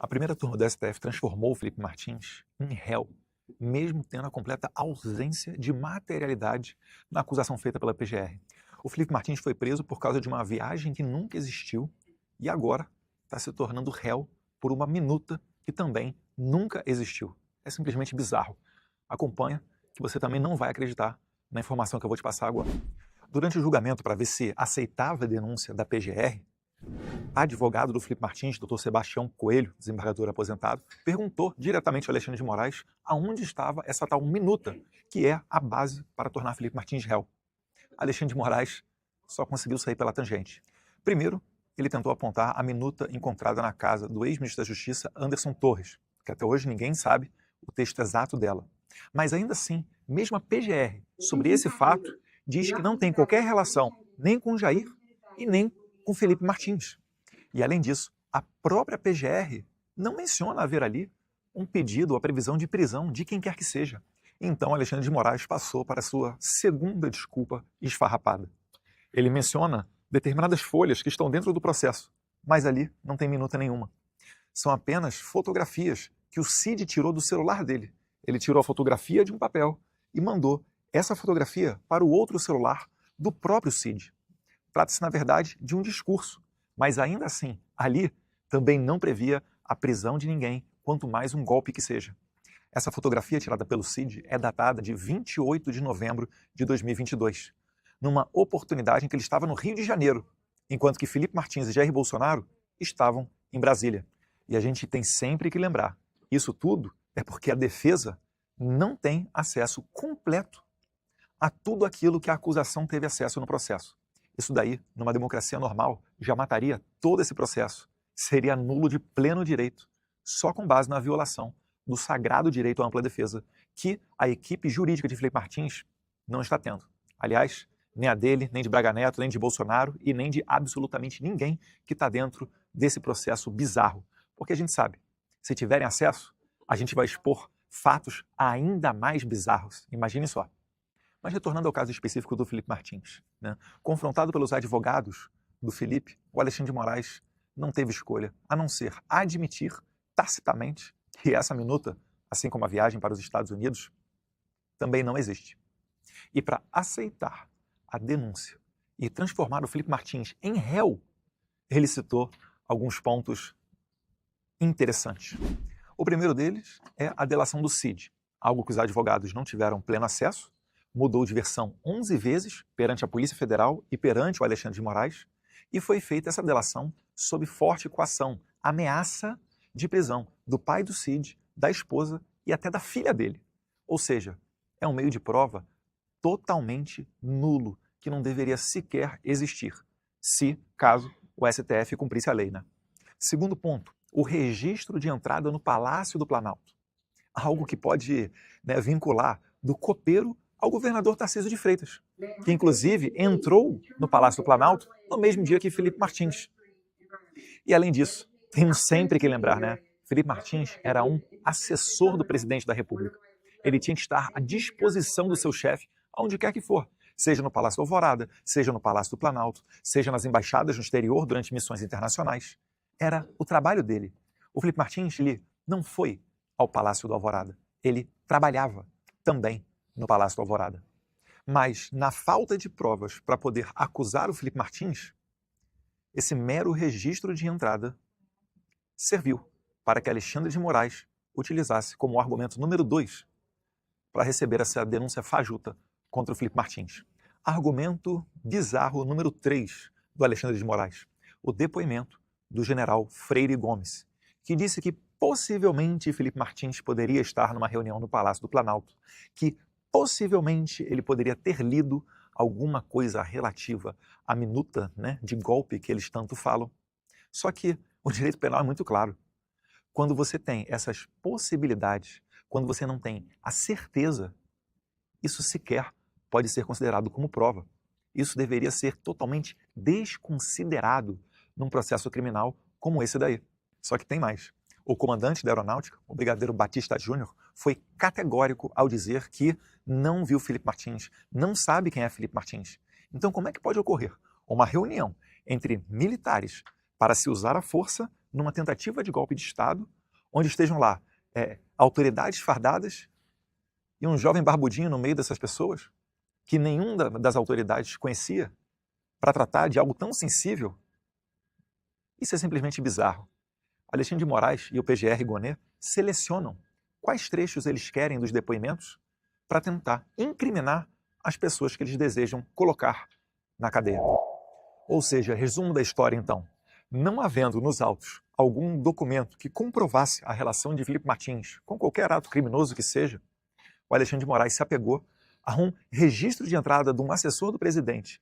A primeira turma do STF transformou o Felipe Martins em réu, mesmo tendo a completa ausência de materialidade na acusação feita pela PGR. O Felipe Martins foi preso por causa de uma viagem que nunca existiu e agora está se tornando réu por uma minuta que também nunca existiu. É simplesmente bizarro. Acompanha que você também não vai acreditar na informação que eu vou te passar agora. Durante o julgamento para ver se aceitava a denúncia da PGR, o advogado do Felipe Martins, Dr. Sebastião Coelho, desembargador aposentado, perguntou diretamente ao Alexandre de Moraes aonde estava essa tal minuta, que é a base para tornar Felipe Martins réu. Alexandre de Moraes só conseguiu sair pela tangente. Primeiro, ele tentou apontar a minuta encontrada na casa do ex-ministro da Justiça, Anderson Torres, que até hoje ninguém sabe o texto exato dela. Mas ainda assim, mesmo a PGR, sobre esse fato, diz que não tem qualquer relação nem com Jair e nem com Felipe Martins. E além disso, a própria PGR não menciona haver ali um pedido ou a previsão de prisão de quem quer que seja. Então Alexandre de Moraes passou para a sua segunda desculpa esfarrapada. Ele menciona determinadas folhas que estão dentro do processo, mas ali não tem minuta nenhuma. São apenas fotografias que o Cid tirou do celular dele. Ele tirou a fotografia de um papel e mandou essa fotografia para o outro celular do próprio Cid. Trata-se, na verdade, de um discurso, mas ainda assim, ali também não previa a prisão de ninguém, quanto mais um golpe que seja. Essa fotografia tirada pelo Cid é datada de 28 de novembro de 2022, numa oportunidade em que ele estava no Rio de Janeiro, enquanto que Felipe Martins e Jair Bolsonaro estavam em Brasília. E a gente tem sempre que lembrar, isso tudo é porque a defesa não tem acesso completo a tudo aquilo que a acusação teve acesso no processo. Isso daí, numa democracia normal, já mataria todo esse processo. Seria nulo de pleno direito, só com base na violação do sagrado direito à ampla defesa, que a equipe jurídica de Felipe Martins não está tendo. Aliás, nem a dele, nem de Braga Neto, nem de Bolsonaro e nem de absolutamente ninguém que está dentro desse processo bizarro. Porque a gente sabe, se tiverem acesso, a gente vai expor fatos ainda mais bizarros. Imagine só. Mas retornando ao caso específico do Felipe Martins, né? Confrontado pelos advogados do Felipe, o Alexandre de Moraes não teve escolha a não ser admitir tacitamente que essa minuta, assim como a viagem para os Estados Unidos, também não existe. E para aceitar a denúncia e transformar o Felipe Martins em réu, ele citou alguns pontos interessantes. O primeiro deles é a delação do Cid, algo que os advogados não tiveram pleno acesso, mudou de versão 11 vezes perante a Polícia Federal e perante o Alexandre de Moraes, e foi feita essa delação sob forte coação, ameaça de prisão do pai do Cid, da esposa e até da filha dele. Ou seja, é um meio de prova totalmente nulo, que não deveria sequer existir, se, caso, o STF cumprisse a lei, né? Segundo ponto, o registro de entrada no Palácio do Planalto. Algo que pode, né, vincular do copeiro ao governador Tarcísio de Freitas, que inclusive entrou no Palácio do Planalto no mesmo dia que Felipe Martins. E além disso, temos sempre que lembrar, né? Felipe Martins era um assessor do presidente da República. Ele tinha que estar à disposição do seu chefe, aonde quer que for, seja no Palácio do Alvorada, seja no Palácio do Planalto, seja nas embaixadas no exterior durante missões internacionais. Era o trabalho dele. O Felipe Martins, ele não foi ao Palácio do Alvorada. Ele trabalhava também no Palácio do Alvorada. Mas, na falta de provas para poder acusar o Felipe Martins, esse mero registro de entrada serviu para que Alexandre de Moraes utilizasse como argumento número 2 para receber essa denúncia fajuta contra o Felipe Martins. Argumento bizarro número 3 do Alexandre de Moraes, o depoimento do general Freire Gomes, que disse que possivelmente Felipe Martins poderia estar numa reunião no Palácio do Planalto, que possivelmente ele poderia ter lido alguma coisa relativa à minuta, né, de golpe que eles tanto falam. Só que o direito penal é muito claro. Quando você tem essas possibilidades, quando você não tem a certeza, isso sequer pode ser considerado como prova. Isso deveria ser totalmente desconsiderado num processo criminal como esse daí. Só que tem mais. O comandante da aeronáutica, o brigadeiro Batista Júnior, foi categórico ao dizer que não viu Felipe Martins, não sabe quem é Felipe Martins. Então como é que pode ocorrer uma reunião entre militares para se usar a força numa tentativa de golpe de Estado, onde estejam lá autoridades fardadas e um jovem barbudinho no meio dessas pessoas, que nenhuma das autoridades conhecia, para tratar de algo tão sensível? Isso é simplesmente bizarro. Alexandre de Moraes e o PGR Gonê selecionam quais trechos eles querem dos depoimentos para tentar incriminar as pessoas que eles desejam colocar na cadeia. Ou seja, resumo da história então, não havendo nos autos algum documento que comprovasse a relação de Felipe Martins com qualquer ato criminoso que seja, o Alexandre de Moraes se apegou a um registro de entrada de um assessor do presidente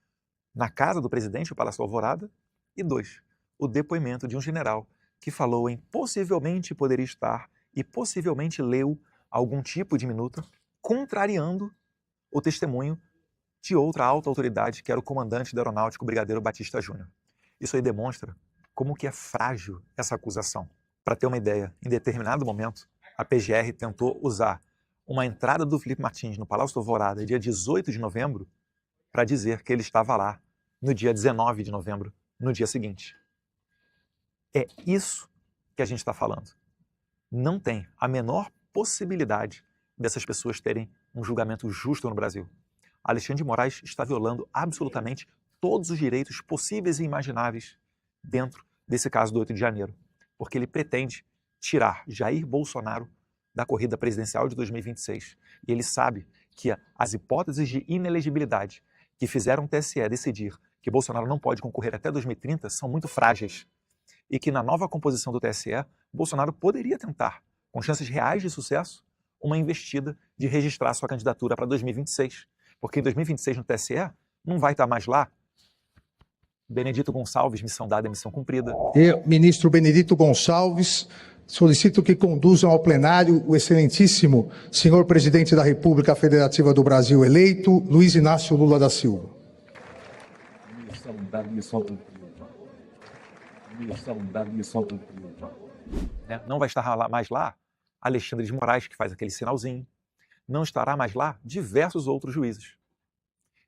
na casa do presidente, o Palácio Alvorada, e 2, o depoimento de um general que falou em possivelmente poderia estar e possivelmente leu algum tipo de minuta contrariando o testemunho de outra alta autoridade, que era o comandante da Aeronáutica, o Brigadeiro Batista Júnior. Isso aí demonstra como que é frágil essa acusação. Para ter uma ideia, em determinado momento, a PGR tentou usar uma entrada do Felipe Martins no Palácio Alvorada, dia 18 de novembro, para dizer que ele estava lá no dia 19 de novembro, no dia seguinte. É isso que a gente está falando. Não tem a menor possibilidade dessas pessoas terem um julgamento justo no Brasil. Alexandre de Moraes está violando absolutamente todos os direitos possíveis e imagináveis dentro desse caso do 8 de janeiro, porque ele pretende tirar Jair Bolsonaro da corrida presidencial de 2026. E ele sabe que as hipóteses de inelegibilidade que fizeram o TSE decidir que Bolsonaro não pode concorrer até 2030 são muito frágeis. E que na nova composição do TSE, Bolsonaro poderia tentar, com chances reais de sucesso, uma investida de registrar sua candidatura para 2026. Porque em 2026 no TSE não vai estar mais lá Benedito Gonçalves, missão dada, missão cumprida. Eu, ministro Benedito Gonçalves, solicito que conduzam ao plenário o excelentíssimo senhor presidente da República Federativa do Brasil eleito, Luiz Inácio Lula da Silva. Não vai estar mais lá Alexandre de Moraes, que faz aquele sinalzinho. Não estará mais lá diversos outros juízes.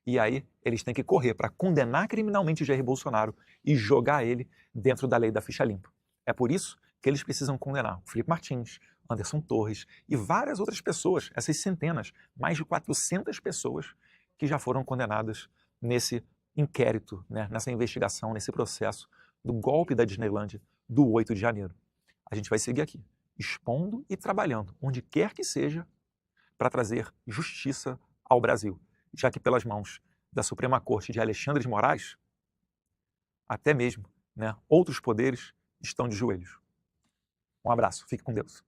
E aí eles têm que correr para condenar criminalmente o Jair Bolsonaro e jogar ele dentro da lei da ficha limpa. É por isso que eles precisam condenar o Felipe Martins, Anderson Torres e várias outras pessoas, essas centenas, mais de 400 pessoas que já foram condenadas nesse inquérito, nessa investigação, nesse processo do golpe da Disneylândia do 8 de janeiro. A gente vai seguir aqui, expondo e trabalhando, onde quer que seja, para trazer justiça ao Brasil, já que pelas mãos da Suprema Corte de Alexandre de Moraes, até mesmo outros poderes estão de joelhos. Um abraço, fique com Deus.